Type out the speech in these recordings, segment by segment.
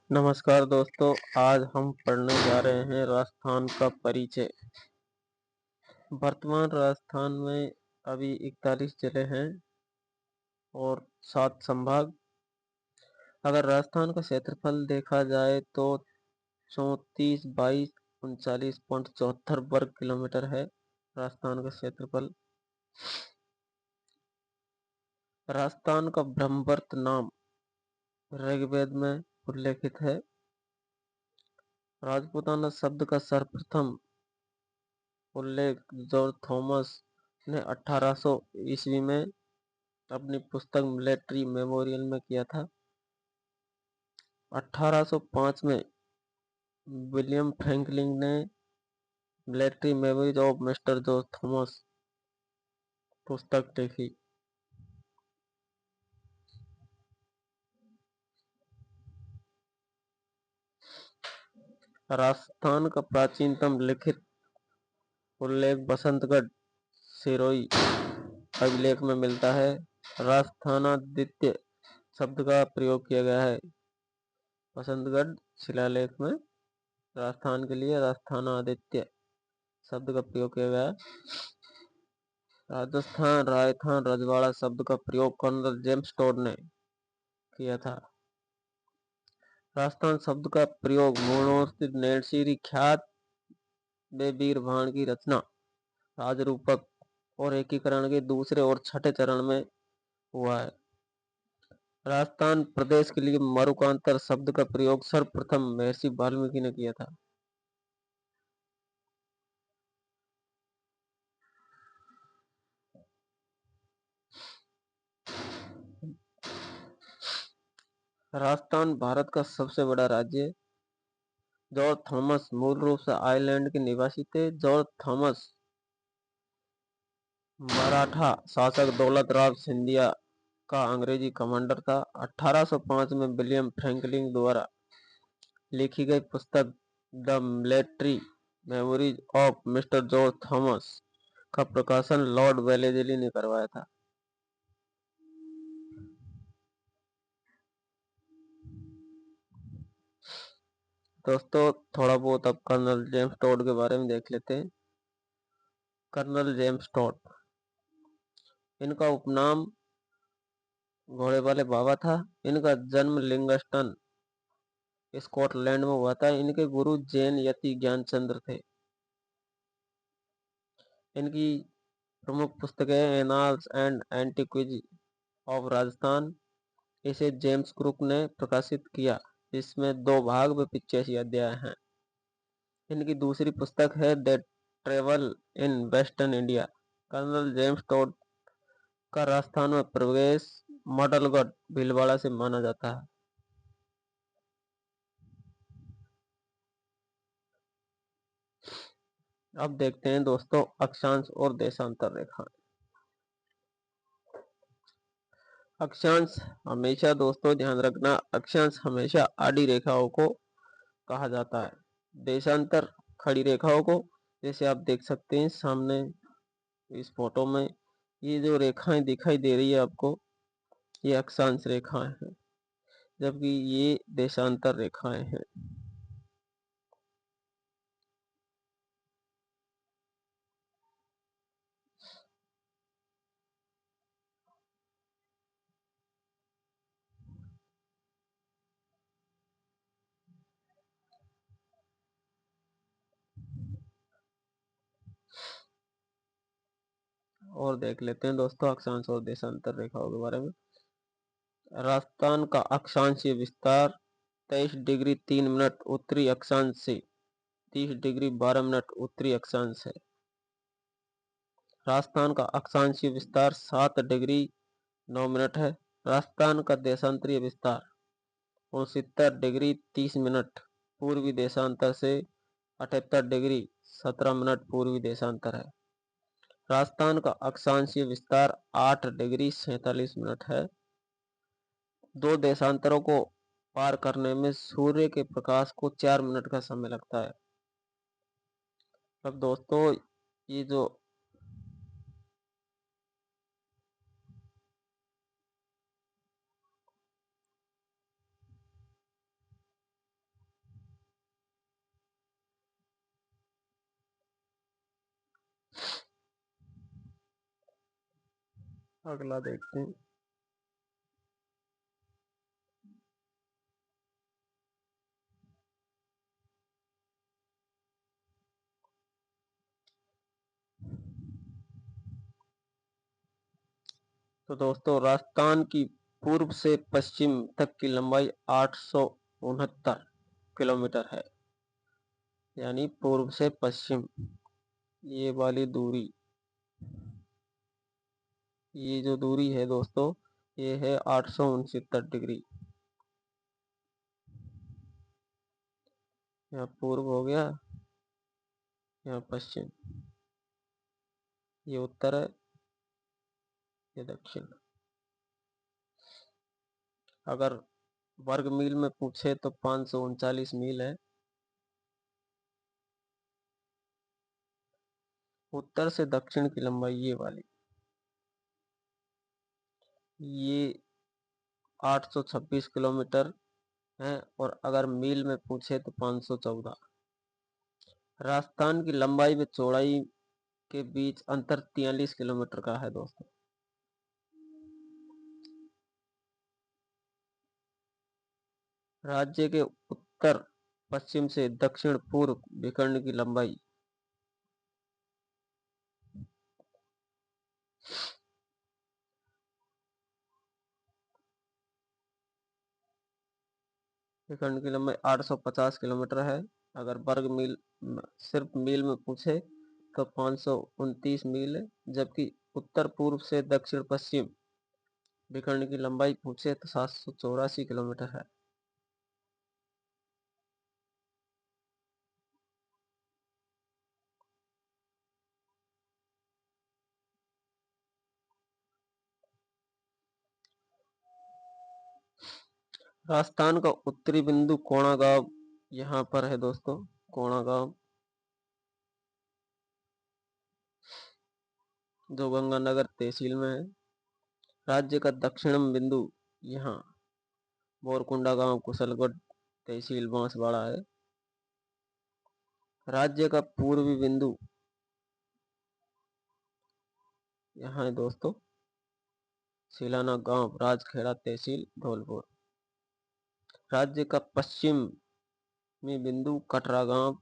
नमस्कार दोस्तों, आज हम पढ़ने जा रहे हैं राजस्थान का परिचय। वर्तमान राजस्थान में अभी 41 जिले हैं और 7 संभाग। अगर राजस्थान का क्षेत्रफल देखा जाए तो 34,22,39.74 वर्ग किलोमीटर है राजस्थान का क्षेत्रफल। राजस्थान का ब्रह्मवर्त नाम ऋग्वेद में उल्लेखित है। राजपूताना शब्द का सर्वप्रथम उल्लेख जॉर्ज थॉमस ने 1800 ईस्वी में अपनी पुस्तक मिलिट्री मेमोरियल में किया था। 1805 में विलियम फ्रैंकलिन ने military memories of mister George Thomas पुस्तक लिखी। राजस्थान का प्राचीनतम लिखित उल्लेख बसंतगढ़ सिरोही अभिलेख में मिलता है। राजस्थानादित्य शब्द का प्रयोग किया गया है बसंतगढ़ शिलालेख में। राजस्थान के लिए राजस्थानादित्य शब्द का प्रयोग किया गया है। राजस्थान राजस्थान रजवाड़ा शब्द का प्रयोग कर्नल जेम्स टोड ने किया था। राजस्थान शब्द का प्रयोग मूर्णोत्तर नैणसीरी ख्यात वीर भाण की रचना राजरूपक और एकीकरण के दूसरे और छठे चरण में हुआ है। राजस्थान प्रदेश के लिए मरुकांतर शब्द का प्रयोग सर्वप्रथम महर्षि वाल्मीकि ने किया था। राजस्थान भारत का सबसे बड़ा राज्य है। जॉर्ज थॉमस मूल रूप से आयरलैंड के निवासी थे। जॉर्ज थॉमस मराठा शासक दौलत राव सिंधिया का अंग्रेजी कमांडर था। 1805 में विलियम फ्रैंकलिन द्वारा लिखी गई पुस्तक the military memories of mister George Thomas का प्रकाशन लॉर्ड वेलेस्ली ने करवाया था। दोस्तों, थोड़ा बहुत अब कर्नल जेम्स टोड के बारे में देख लेते हैं। कर्नल जेम्स टोड, इनका उपनाम घोड़े वाले बाबा था। इनका जन्म लिंगस्टन स्कॉटलैंड में हुआ था। इनके गुरु जैन यति ज्ञानचंद्र थे। इनकी प्रमुख पुस्तकें annals and antiquity of Rajasthan, इसे जेम्स क्रुक ने प्रकाशित किया। इसमें 2 भाग में 85 अध्याय हैं। इनकी दूसरी पुस्तक है the travel in western India. Colonel James Tod का राजस्थान में प्रवेश मॉडलगढ़ भीलवाड़ा से माना जाता है। अब देखते हैं दोस्तों अक्षांश और देशांतर रेखा। अक्षांश हमेशा दोस्तों ध्यान रखना, अक्षांश हमेशा आड़ी रेखाओं को कहा जाता है। देशांतर खड़ी रेखाओं को, जैसे आप देख सकते हैं सामने इस फोटो में ये जो रेखाएं दिखाई दे रही है आपको, ये अक्षांश रेखाएं हैं, जबकि ये देशांतर रेखाएं हैं। और देख लेते हैं दोस्तों अक्षांश और देशांतर रेखाओं के बारे में। राजस्थान का अक्षांशीय विस्तार 23 डिग्री 3 मिनट उत्तरी अक्षांश से 30 डिग्री 12 मिनट उत्तरी अक्षांश है। राजस्थान का अक्षांशीय विस्तार 7 डिग्री 9 मिनट है। राजस्थान का देशांतरीय विस्तार 69 डिग्री 30 मिनट पूर्वी देशांतर से 78 डिग्री 17 मिनट पूर्वी देशांतर है। राजस्थान का अक्षांशीय विस्तार 8 डिग्री 47 मिनट है। 2 देशांतरों को पार करने में सूर्य के प्रकाश को 4 मिनट का समय लगता है। अब दोस्तों ये जो अगला देखते हैं। तो दोस्तों, राजस्थान की पूर्व से पश्चिम तक की लंबाई 869 किलोमीटर है, यानी पूर्व से पश्चिम ये वाली दूरी, ये जो दूरी है दोस्तों, ये है 869 डिग्री। यहाँ पूर्व हो गया, यहाँ पश्चिम, ये उत्तर है, ये दक्षिण। अगर वर्ग मील में पूछे तो 539 मील है। उत्तर से दक्षिण की लंबाई ये वाली, ये 826 किलोमीटर है, और अगर मील में पूछे तो 514। राजस्थान की लंबाई व चौड़ाई के बीच अंतर 43 किलोमीटर का है दोस्तों। राज्य के उत्तर पश्चिम से दक्षिण पूर्व विकर्ण की लंबाई विकर्ण की लंबाई 850 किलोमीटर है। अगर वर्ग मील सिर्फ मील में पूछे तो 529 मील है, जबकि उत्तर पूर्व से दक्षिण पश्चिम विकर्ण की लंबाई पूछे तो 784 किलोमीटर है। राजस्थान का उत्तरी बिंदु कोणा गांव यहाँ पर है दोस्तों, कोणा गांव, जो गंगानगर तहसील में है। राज्य का दक्षिणम बिंदु यहाँ बोरकुंडा गांव, कुशलगढ़ तहसील बांसवाड़ा है। राज्य का पूर्वी बिंदु यहाँ है दोस्तों, सिलाना गांव, राजखेड़ा तहसील धौलपुर। राज्य का पश्चिमी बिंदु कटरा गांव,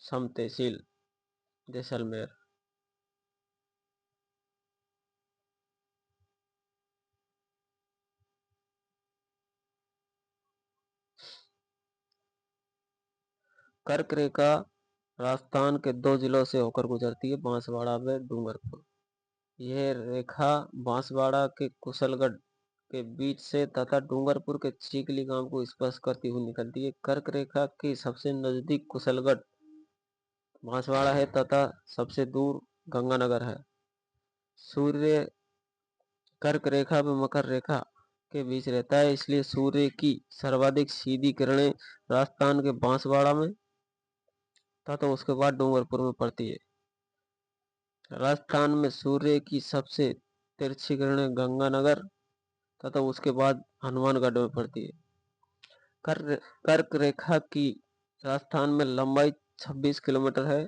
सम तहसील जैसलमेर। कर्क रेखा राजस्थान के 2 जिलों से होकर गुजरती है, बांसवाड़ा व डूंगरपुर। यह रेखा बांसवाड़ा के कुशलगढ़ के बीच से तथा डूंगरपुर के चीखली गांव को स्पर्श करती हुई निकलती है। कर्क रेखा के सबसे नजदीक कुशलगढ़ बांसवाड़ा है तथा सबसे दूर गंगानगर है। सूर्य कर्क रेखा व मकर रेखा के बीच रहता है, इसलिए सूर्य की सर्वाधिक सीधी किरणें राजस्थान के बांसवाड़ा में तथा उसके बाद डूंगरपुर में पड़ती है। राजस्थान में सूर्य की सबसे तिरछी किरणें गंगानगर तथा उसके बाद हनुमानगढ़ में पड़ती है। कर्क रेखा की राजस्थान में लंबाई 26 किलोमीटर है।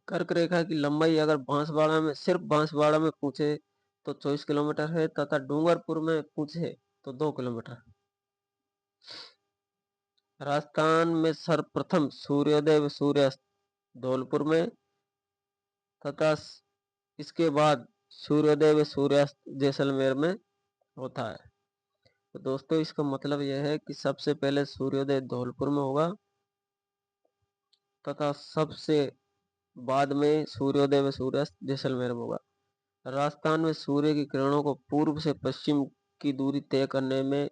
कर्क रेखा की लंबाई अगर बांसवाड़ा में, सिर्फ बांसवाड़ा में पूछे तो 24 किलोमीटर है तथा डूंगरपुर में पूछे तो 2 किलोमीटर। राजस्थान में सर्वप्रथम सूर्योदय व सूर्यास्त धौलपुर में तथा इसके बाद सूर्योदय व सूर्यास्त जैसलमेर में होता है। तो दोस्तों, इसका मतलब यह है कि सबसे पहले सूर्योदय धौलपुर में होगा तथा सबसे बाद में सूर्योदय व सूर्यास्त जैसलमेर में होगा। राजस्थान में सूर्य की किरणों को पूर्व से पश्चिम की दूरी तय करने में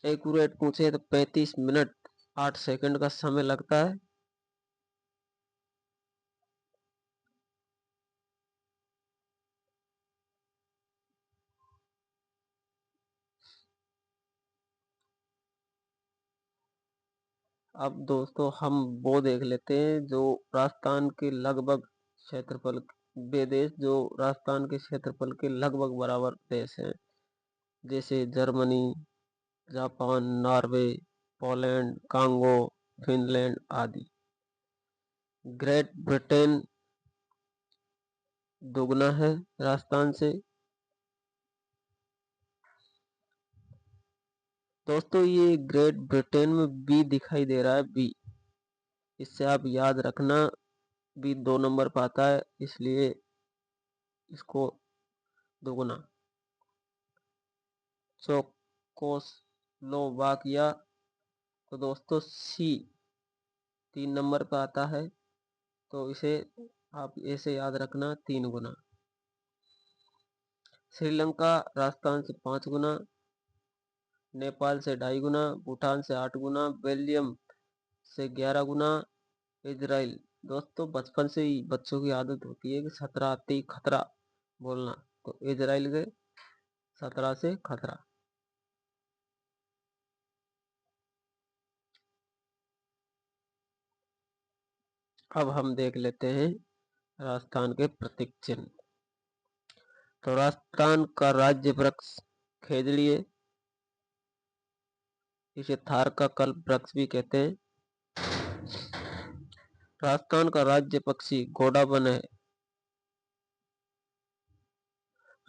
एक्यूरेट पूछे तो 35 मिनट 8 सेकंड का समय लगता है। अब दोस्तों, हम वो देख लेते हैं जो राजस्थान के लगभग क्षेत्रफल, वे देश जो राजस्थान के क्षेत्रफल के लगभग बराबर देश हैं, जैसे Germany, Japan, Norway, Poland, Congo, Finland आदि। ग्रेट ब्रिटेन दुगना है राजस्थान से। दोस्तों ये ग्रेट ब्रिटेन में बी दिखाई दे रहा है, बी। इससे आप याद रखना, बी 2 नंबर पर आता है, इसलिए इसको दुगना। चेकोस्लोवाकिया, तो दोस्तों सी 3 नंबर पर आता है, तो इसे आप ऐसे याद रखना 3 गुना। श्रीलंका राजस्थान से 5 गुना, नेपाल से 2.5 गुना, भूटान से 8 गुना, बेल्जियम से 11 गुना, इजराइल। दोस्तों बचपन से ही बच्चों की आदत होती है कि 17 आते ही खतरा बोलना, तो इजराइल के 17 से खतरा। अब हम देख लेते हैं राजस्थान के प्रतीक चिन्ह। तो राजस्थान का राज्य वृक्ष खेजड़ी है, इसे थार का कल्प वृक्ष भी कहते हैं। राजस्थान का राज्य पक्षी घोड़ावन है।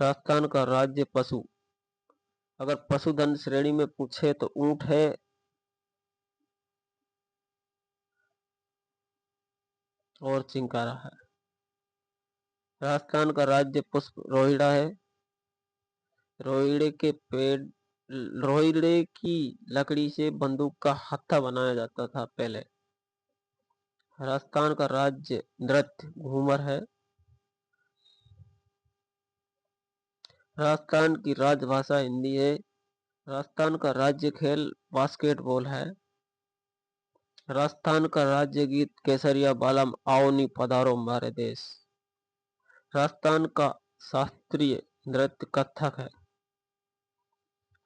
राजस्थान का राज्य पशु, अगर पशुधन श्रेणी में पूछे तो ऊंट है। और चिंकारा है। राजस्थान का राज्य पुष्प रोहिड़ा है। रोहिड़े के पेड़, रोहिड़े की लकड़ी से बंदूक का हत्था बनाया जाता था पहले। राजस्थान का राज्य नृत्य घूमर है। राजस्थान की राजभाषा हिंदी है। राजस्थान का राज्य खेल बास्केटबॉल है। राजस्थान का राज्य गीत केसरिया बालम आओ नी पधारो हमारे देश। राजस्थान का शास्त्रीय नृत्य कथक है।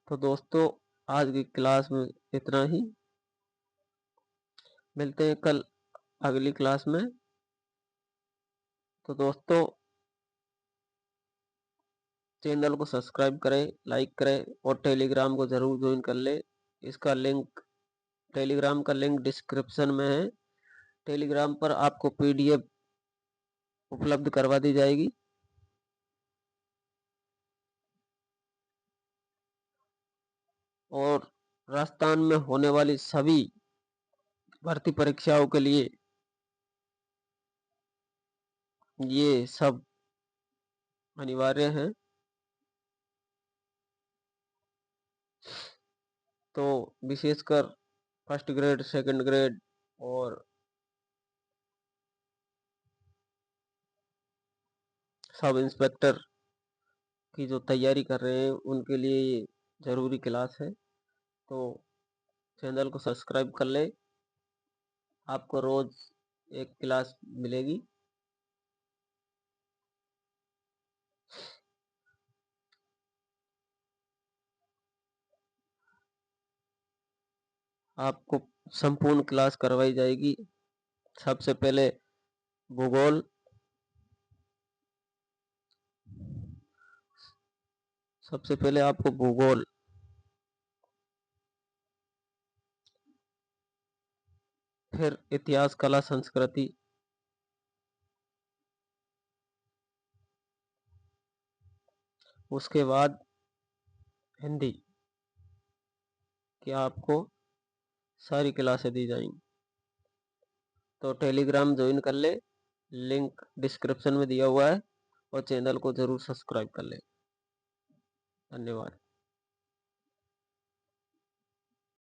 तो दोस्तों आज की क्लास में इतना ही, मिलते हैं कल अगली क्लास में। तो दोस्तों चैनल को सब्सक्राइब करें, लाइक करें और टेलीग्राम को जरूर ज्वाइन कर ले। इसका लिंक, टेलीग्राम का लिंक डिस्क्रिप्शन में है। टेलीग्राम पर आपको पीडीएफ उपलब्ध करवा दी जाएगी। और राजस्थान में होने वाली सभी भर्ती परीक्षाओं के लिए ये सब अनिवार्य है। तो विशेषकर फर्स्ट ग्रेड, सेकंड ग्रेड और सब इंस्पेक्टर की जो तैयारी कर रहे हैं उनके लिए ये जरूरी क्लास है। तो चैनल को सब्सक्राइब कर ले, आपको रोज एक क्लास मिलेगी। आपको संपूर्ण क्लास करवाई जाएगी। सबसे पहले भूगोल, सबसे पहले आपको भूगोल, फिर इतिहास, कला, संस्कृति, उसके बाद हिंदी की आपको सारी क्लासें दी जाएंगी। तो टेलीग्राम ज्वाइन कर ले, लिंक डिस्क्रिप्शन में दिया हुआ है, और चैनल को जरूर सब्सक्राइब कर ले। धन्यवाद।